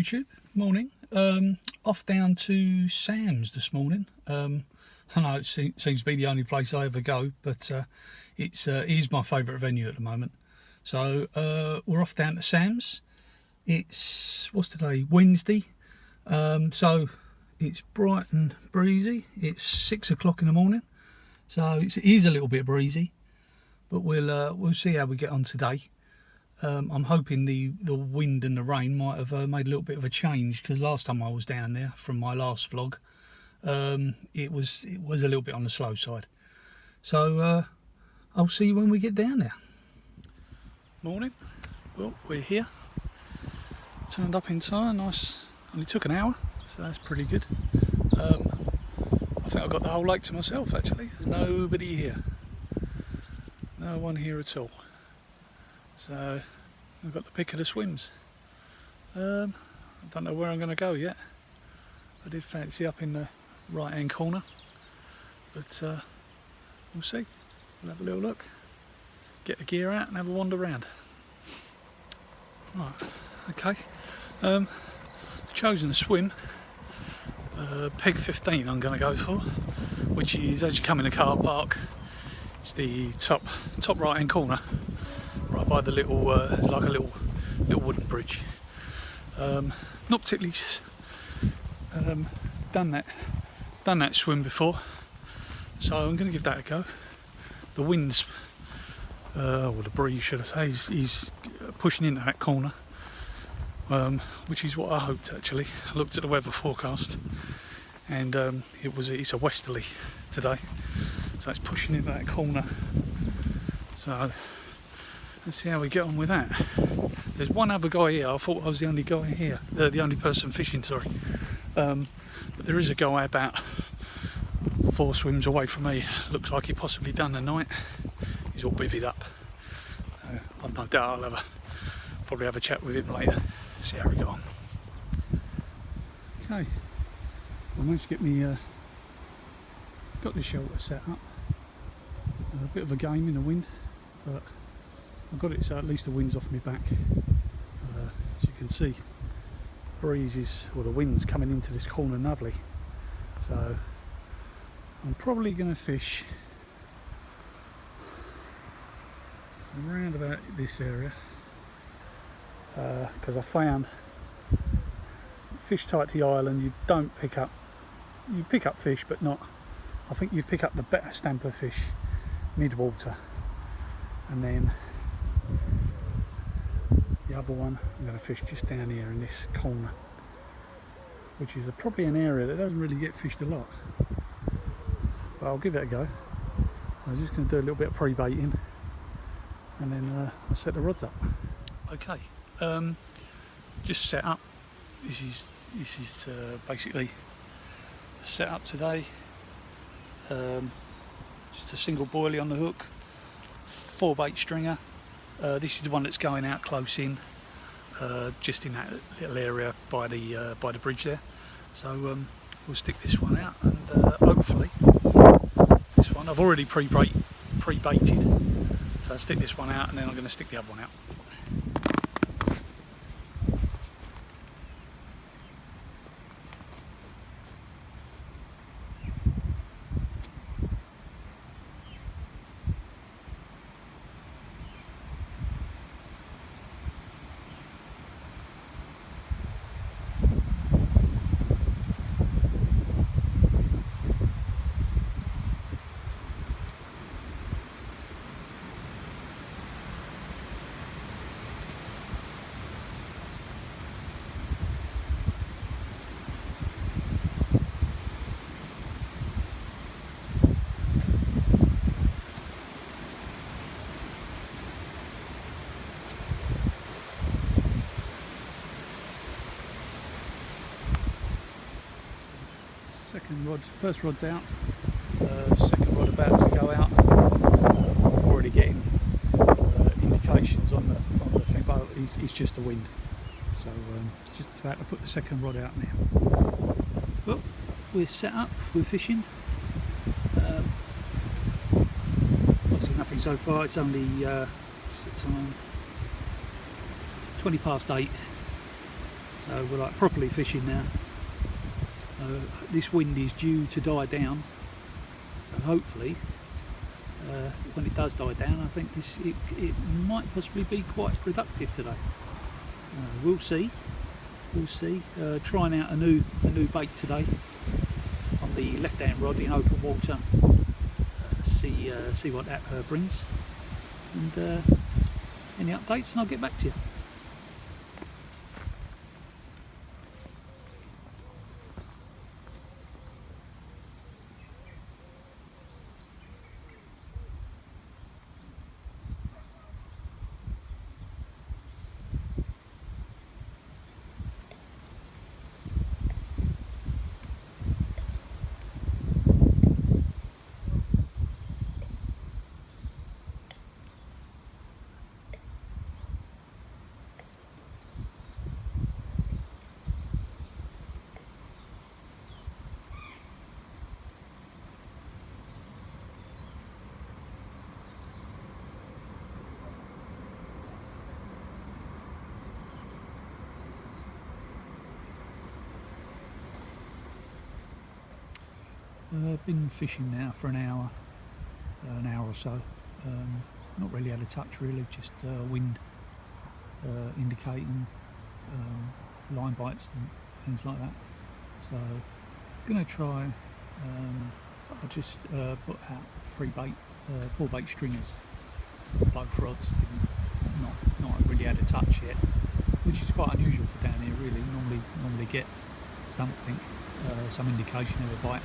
YouTube, morning. Off down to Sam's this morning. I know it seems to be the only place I ever go, but it is my favourite venue at the moment. So we're off down to Sam's. It's, what's today, Wednesday. So it's bright and breezy. It's 6 o'clock in the morning, so it is a little bit breezy, but we'll see how we get on today. I'm hoping the wind and the rain might have made a little bit of a change, because last time I was down there from my last vlog, it was a little bit on the slow side. So I'll see you when we get down there. Morning. Well, we're here. Turned up in time. Nice. Only took an hour, so that's pretty good. I think I got the whole lake to myself actually. There's nobody here. No one here at all. So I've got the pick of the swims. I don't know where I'm going to go yet. I did fancy up in the right hand corner, but we'll see. We'll have a little look, get the gear out and have a wander around. Right, okay. Chosen a swim, peg 15 I'm going to go for, which is as you come in the car park. It's the top right hand corner, right by the little, it's like a little wooden bridge. Not particularly done that swim before, so I'm going to give that a go. The wind's, or the breeze should I say, is pushing into that corner, which is what I hoped actually. I looked at the weather forecast, and it's a westerly today, so it's pushing into that corner. So let's see how we get on with that. There's one other guy here. I thought I was the only guy here, the only person fishing, sorry. But there is a guy about 4 swims away from me. Looks like he possibly done the night. He's all bivvied up. I've no doubt I'll probably have a chat with him later. See how we go on. Okay, I managed to get me got the shelter set up. A bit of a game in the wind, but I've got it so at least the wind's off my back. As you can see, the wind's coming into this corner lovely. So I'm probably going to fish around about this area, because I found fish tight to the island, you pick up fish, but not, I think you pick up the better stamp of fish mid-water, and then the other one I'm going to fish just down here in this corner, which is probably an area that doesn't really get fished a lot, but I'll give it a go. I'm just going to do a little bit of pre-baiting, and then I'll set the rods up. Okay, just set up. This is basically set up today. Just a single boilie on the hook, 4-bait stringer. This is the one that's going out close in, just in that little area by the bridge there. So we'll stick this one out, and hopefully this one I've already pre-baited, so I'll stick this one out, and then I'm going to stick the other one out. First rod's out, second rod about to go out. I'm already getting indications on the thing, but it's just the wind. So just about to put the second rod out now. Well, we're set up, we're fishing. Obviously nothing so far, it's only 20 past 8. So we're like properly fishing now. This wind is due to die down, so hopefully when it does die down, I think it might possibly be quite productive today. We'll see. We'll see. Trying out a new bait today on the left-hand rod in open water. See what that brings, and any updates, and I'll get back to you. I've been fishing now for an hour or so. Not really had a touch really, just wind indicating line bites and things like that. So I'm going to try, I just put out 4 bait stringers, both rods, not really had a touch yet, which is quite unusual for down here really. Normally get something, some indication of a bite.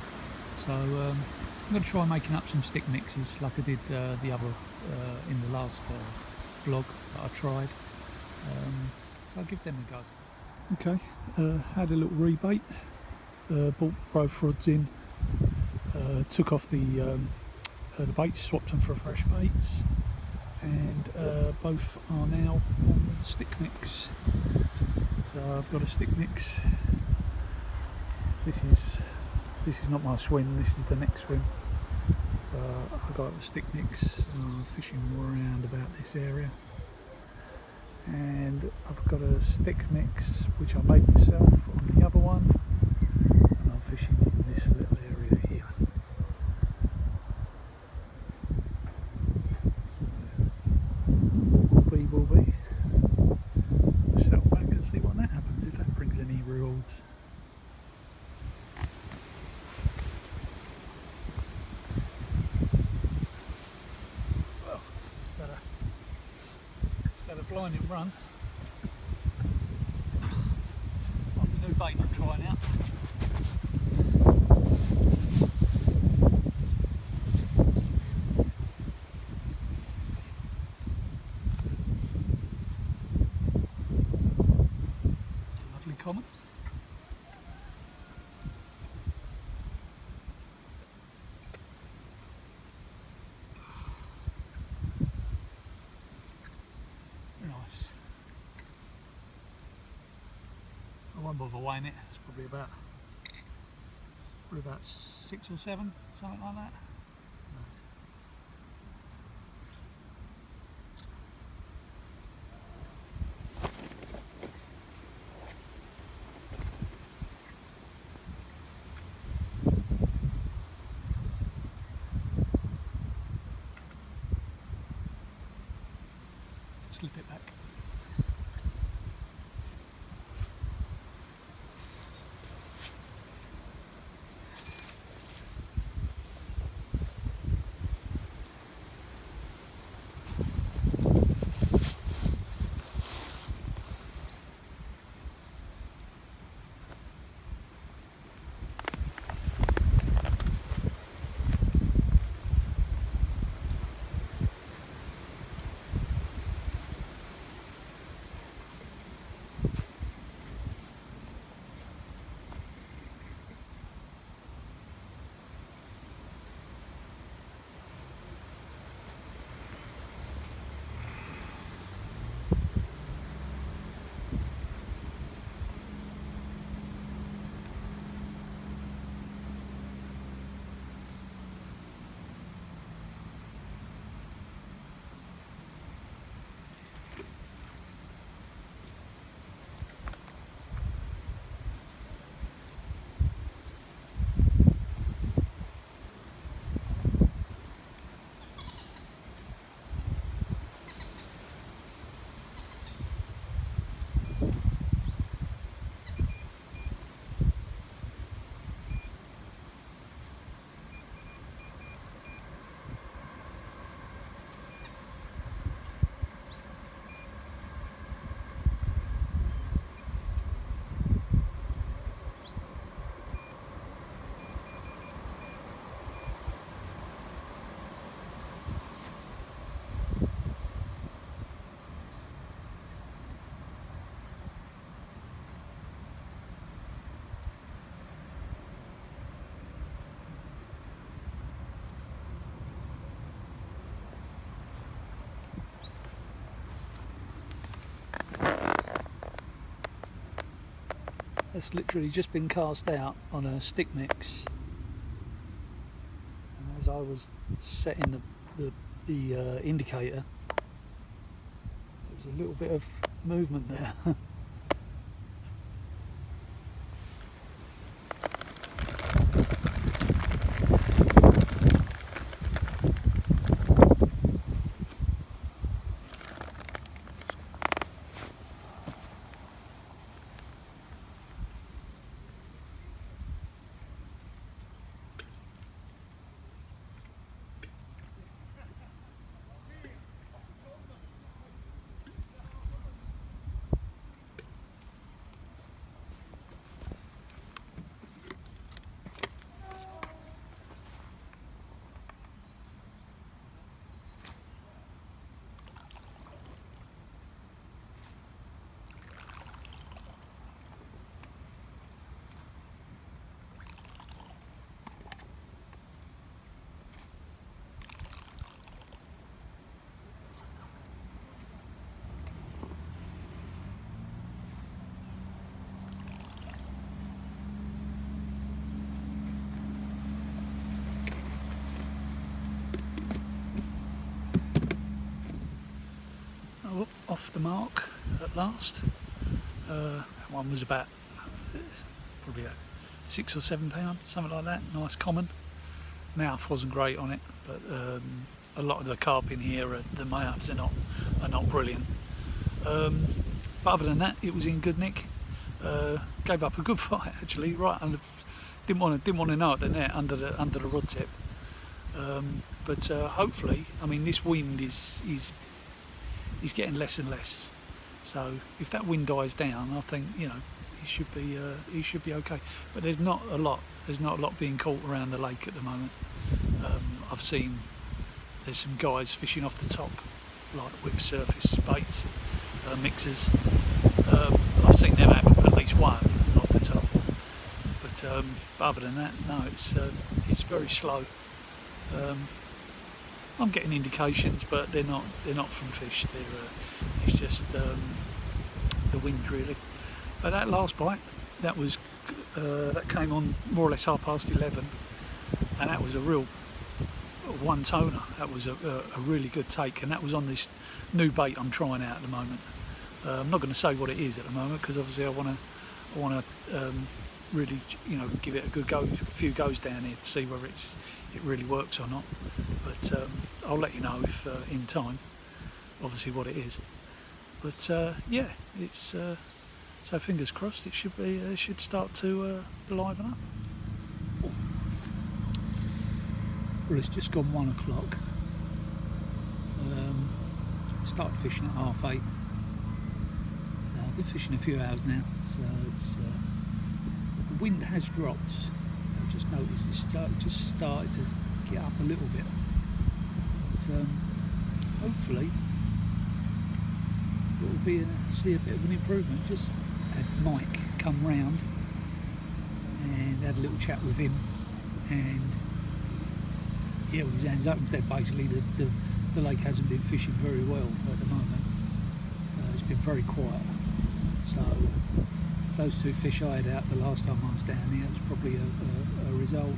So I'm going to try making up some stick mixes like I did the other in the last vlog that I tried. So I'll give them a go. Okay, had a little rebait, brought both rods in, took off the baits, swapped them for fresh baits, and both are now on the stick mix. So I've got a stick mix. This is not my swim, this is the next swim. I got a stick mix, fishing around about this area, and I've got a stick mix which I made myself on the other one, and I'm fishing in this little area here. So, will be. Settle back and see what that happens, if that brings any rewards. Blind and run on the new bait I'm trying out. Lovely common. I won't bother weighing it. It's probably about 6 or 7, something like that. Slip it back. that's literally just been cast out on a stick mix. And as I was setting the indicator, there was a little bit of movement there. Oh, off the mark at last. One was about probably £6 or £7, something like that. Nice common. Mouth wasn't great on it, but a lot of the carp in here, the mouths are not brilliant. But other than that, it was in good nick. Gave up a good fight actually. Right under, didn't want to know at the net under the rod tip. But hopefully, I mean, this wind is getting less and less. So if that wind dies down, I think, you know, he should be okay. But there's not a lot being caught around the lake at the moment. I've seen there's some guys fishing off the top, like with surface baits, mixers. I've seen them have at least one off the top. But other than that, no, it's very slow. I'm getting indications, but they're not from fish. It's just the wind really. But that last bite, that came on more or less 11:30, and that was a real one toner. That was a really good take, and that was on this new bait I'm trying out at the moment. I'm not going to say what it is at the moment because obviously I want to really, you know, give it a good go, a few goes down here to see whether it really works or not. But I'll let you know if in time, obviously, what it is. But yeah, it's so fingers crossed. It should start to liven up. Well, it's just gone 1 o'clock. Started fishing at 8:30. I've been fishing a few hours now, so it's the wind has dropped. I just noticed it just started to get up a little bit. But hopefully it will see a bit of an improvement. Just had Mike come round and had a little chat with him, and yeah, with his hands open, said basically the lake hasn't been fishing very well at the moment. It's been very quiet. So those 2 fish I had out the last time I was down here, it's probably a result.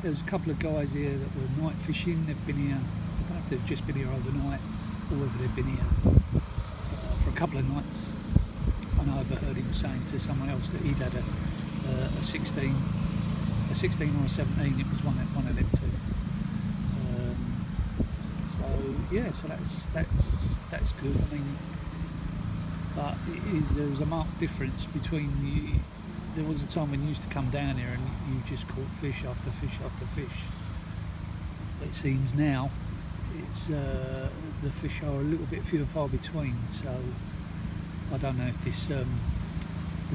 There was a couple of guys here that were night fishing. They've been here, I don't know if they've just been here overnight or whether they've been here for a couple of nights. I know I overheard him saying to someone else that he'd had a 16 or a 17. It was one of them 2. So yeah, so that's good. I mean, but there was a marked difference between there was a time when you used to come down here and you just caught fish after fish after fish. But it seems now it's the fish are a little bit few and far between. So I don't know if this the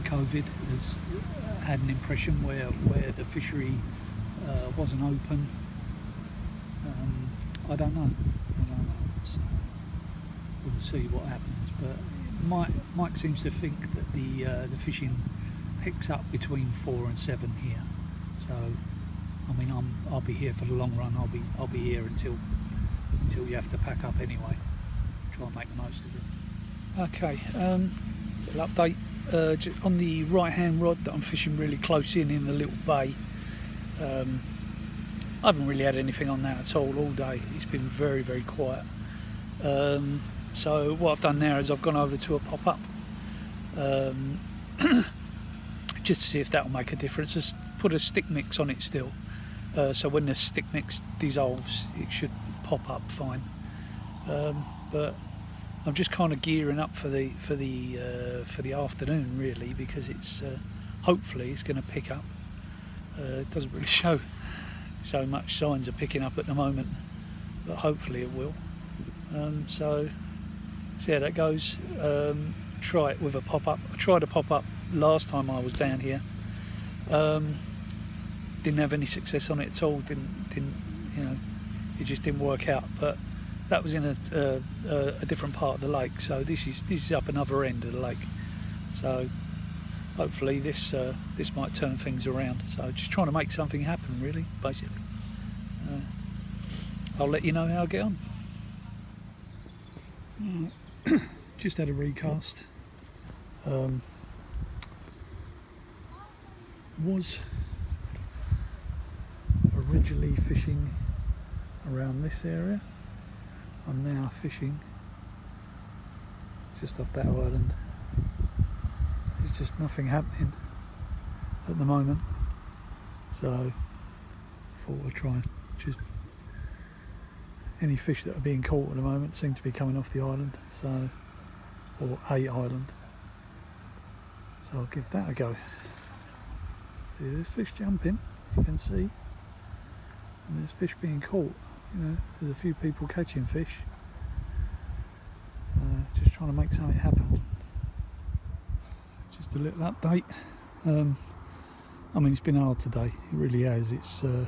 COVID has had an impression where the fishery wasn't open. I don't know. So we'll see what happens. But Mike seems to think that the fishing picks up between 4 and 7 here. So I mean, I'll be here for the long run. I'll be here until you have to pack up anyway. Try and make the most of it. Okay. little update. On the right hand rod that I'm fishing really close in the little bay, I haven't really had anything on that at all day. It's been very, very quiet. So what I've done now is I've gone over to a pop-up just to see if that will make a difference. Just put a stick mix on it still, so when the stick mix dissolves it should pop up fine. But I'm just kind of gearing up for the afternoon really, because it's hopefully it's going to pick up. It doesn't really show much signs of picking up at the moment, but hopefully it will. So see how that goes. Try it with a pop-up. I tried a pop-up last time I was down here. Didn't have any success on it at all. Didn't you know? It just didn't work out. But that was in a different part of the lake. So this is up another end of the lake. So hopefully this might turn things around. So just trying to make something happen really, basically. So I'll let you know how I get on. Just had a recast. Was originally fishing around this area. I'm now fishing just off that island. There's just nothing happening at the moment, so thought I'd try and just any fish that are being caught at the moment seem to be coming off the island, so, or a island, so I'll give that a go. See, there's fish jumping, you can see, and there's fish being caught. You know, there's a few people catching fish. Just trying to make something happen. Just a little update. I mean, it's been hard today. It really has. It's I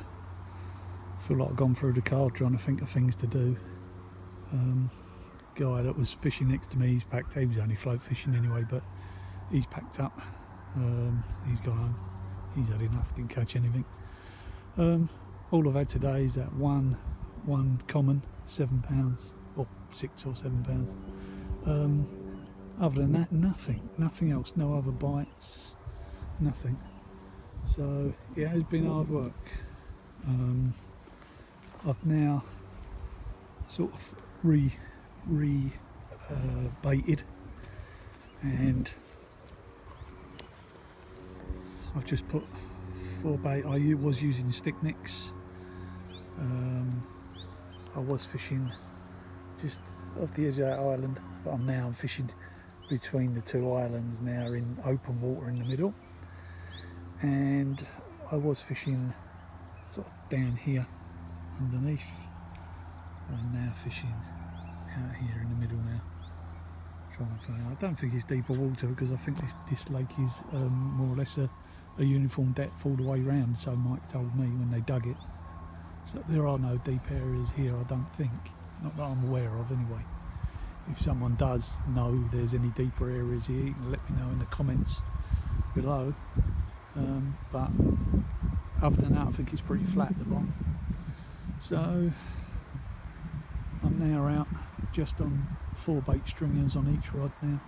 feel like I've gone through the card trying to think of things to do. Guy that was fishing next to me, he's packed. He was only float fishing anyway, but he's packed up. He's gone home. He's had enough. Didn't catch anything. All I've had today is that one common, £7 or £6 or £7. Other than that, nothing else, no other bites, nothing. So it has been hard work. I've now sort of baited, and I've just put 4 bait. I was using stick mix. I was fishing just off the edge of that island, but I'm now fishing between the 2 islands now in open water in the middle, and I was fishing sort of down here underneath. I'm now fishing out here in the middle now, trying to find. I don't think it's deeper water because I think this lake is more or less a uniform depth all the way round, so Mike told me when they dug it. So there are no deep areas here, I don't think, not that I'm aware of anyway. If someone does know there's any deeper areas here, you can let me know in the comments below. But other than that, I think it's pretty flat at the bottom. So I'm now out just on 4 bait stringers on each rod now.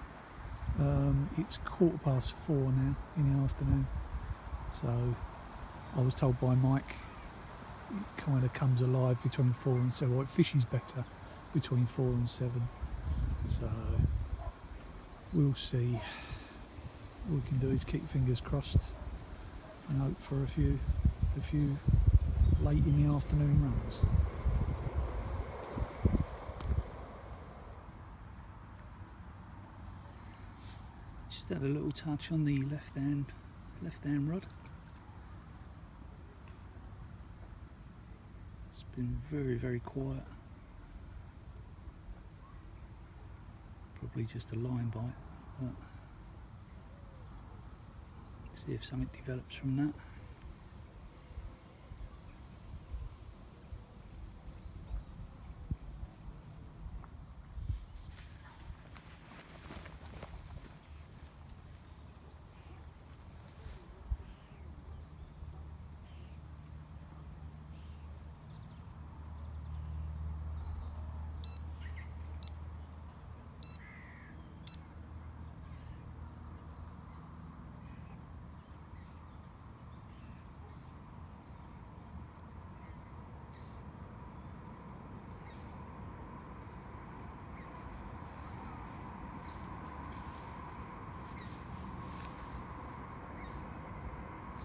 It's 4:15 now in the afternoon. So I was told by Mike it kind of comes alive between 4 and 7, or it fishes better between 4 and 7. So we'll see. All we can do is keep fingers crossed and hope for a few late in the afternoon runs. Just had a little touch on the left hand rod. It's been very, very quiet. Probably just a line bite, but see if something develops from that.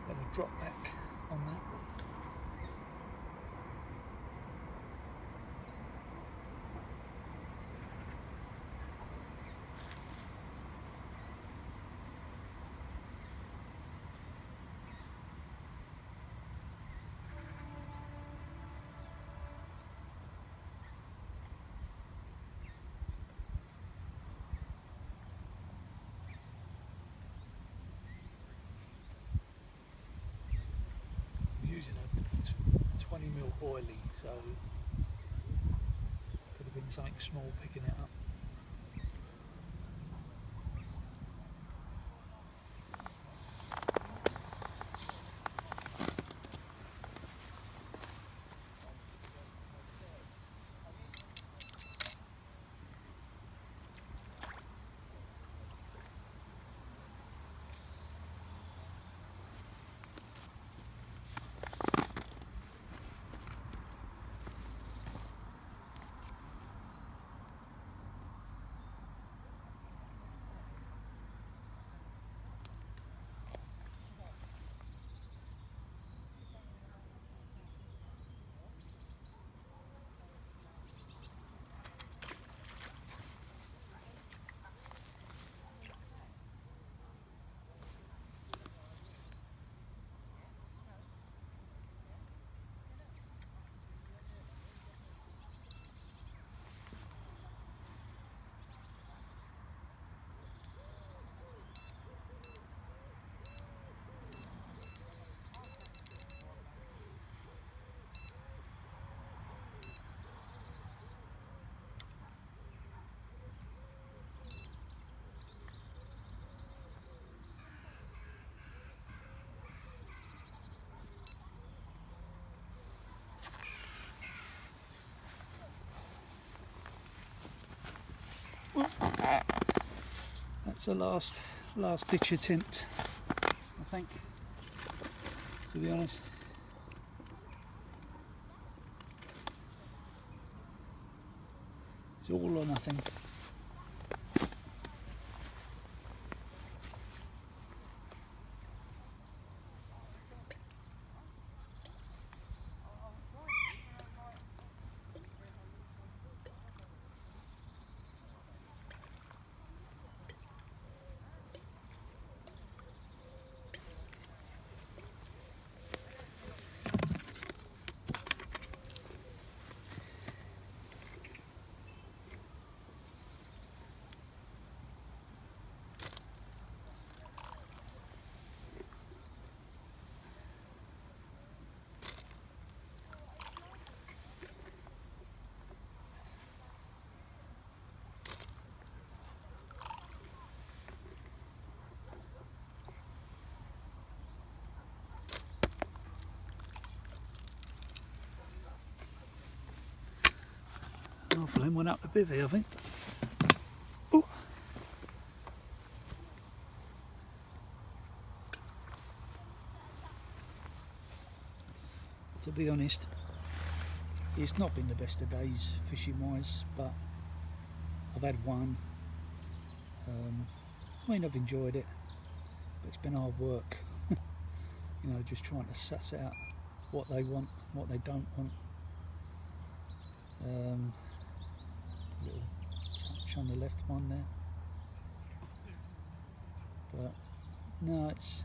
Then a drop back on that. Using a 20mm oily, so could have been something small picking it up. That's the last ditch attempt, I think, to be honest. It's all or nothing. Half of them went up the bivvy, I think. Ooh. To be honest, it's not been the best of days fishing wise, but I've had one. I mean, I've enjoyed it, but it's been hard work. You know, just trying to suss out what they want, what they don't want. Little touch on the left one there, but no, it's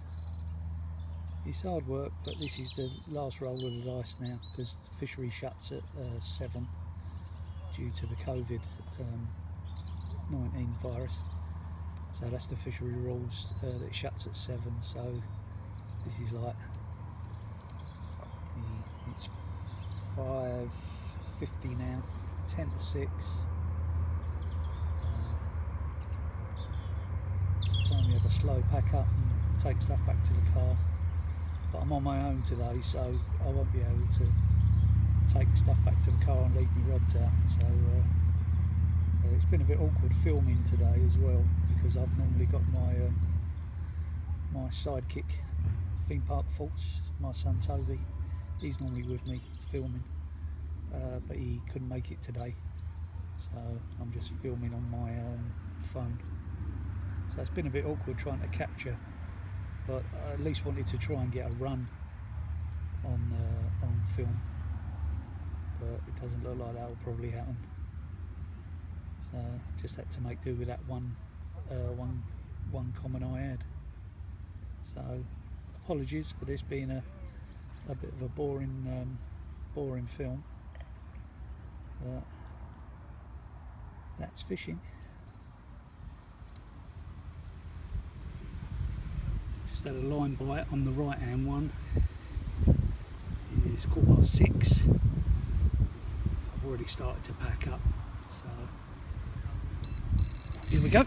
hard work. But this is the last roll of the dice now, because the fishery shuts at 7 due to the COVID-19 virus. So that's the fishery rules, that it shuts at 7. So this is like it's 5:50 now, 10 to 6. Time we have a slow pack up and take stuff back to the car. But I'm on my own today, so I won't be able to take stuff back to the car and leave my rods out. So it's been a bit awkward filming today as well, because I've normally got my sidekick, theme park Faults, my son Toby. He's normally with me filming, but he couldn't make it today, so I'm just filming on my phone. So it's been a bit awkward trying to capture but I at least wanted to try and get a run on film, but it doesn't look like that will probably happen. So just had to make do with that one comment I had. So apologies for this being a bit of a boring film, but that's fishing. Just had a line bite on the right hand one. It's 6:15. I've already started to pack up, so here we go.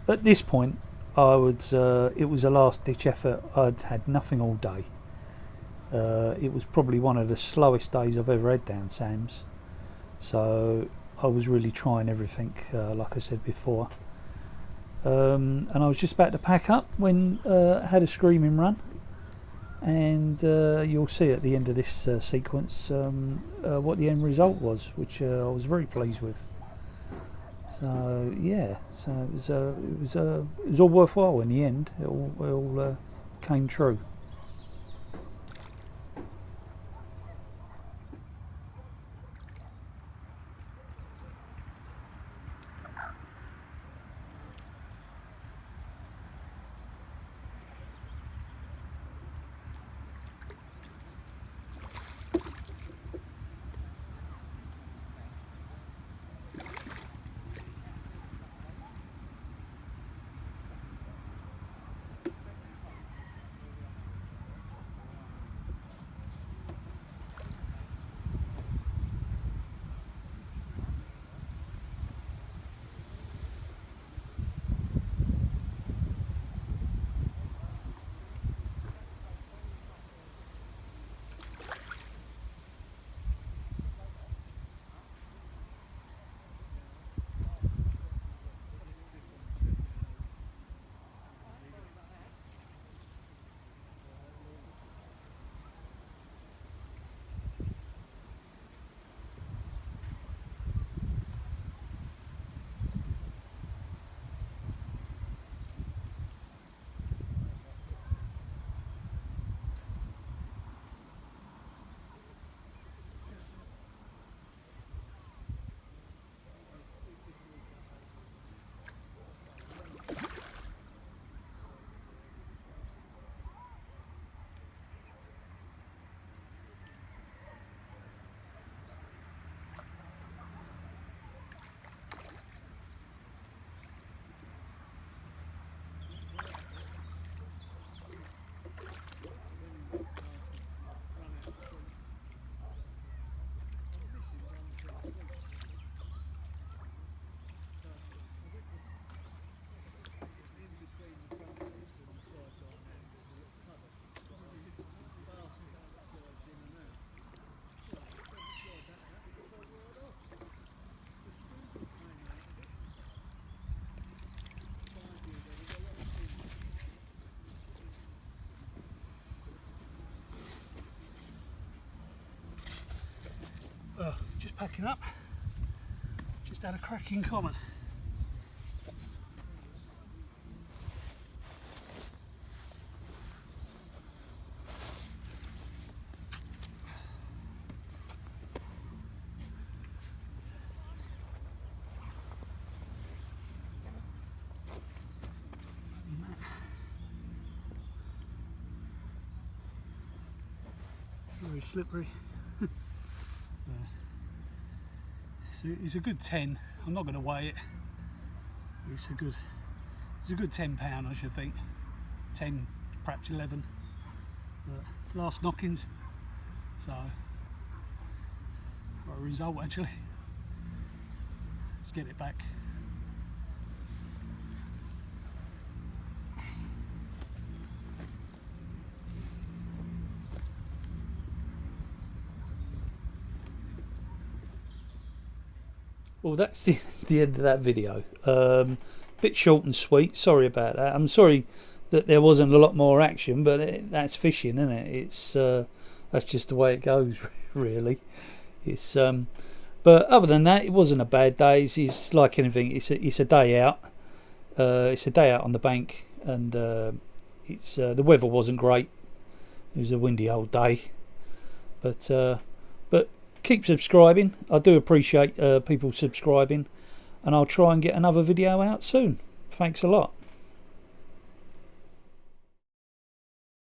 At this point, I would. It was a last-ditch effort. I'd had nothing all day. It was probably one of the slowest days I've ever had down Sam's. So I was really trying everything, like I said before. And I was just about to pack up when I had a screaming run. And you'll see at the end of this sequence what the end result was, which I was very pleased with. So yeah, so it was all worthwhile in the end. It all came true. Just packing up. Just had a cracking comment. Very slippery. It's a good 10. I'm not going to weigh it. It's a good 10 pound, I should think. 10, perhaps 11. But last knockings. So got a result actually. Let's get it back. Well, that's the end of that video. Bit short and sweet. Sorry about that. I'm sorry that there wasn't a lot more action, but that's fishing, isn't it? It's that's just the way it goes, really. It's but other than that, it wasn't a bad day. It's like anything. It's a day out. It's a day out on the bank, and it's the weather wasn't great. It was a windy old day, but keep subscribing. I do appreciate people subscribing, and I'll try and get another video out soon. Thanks a lot.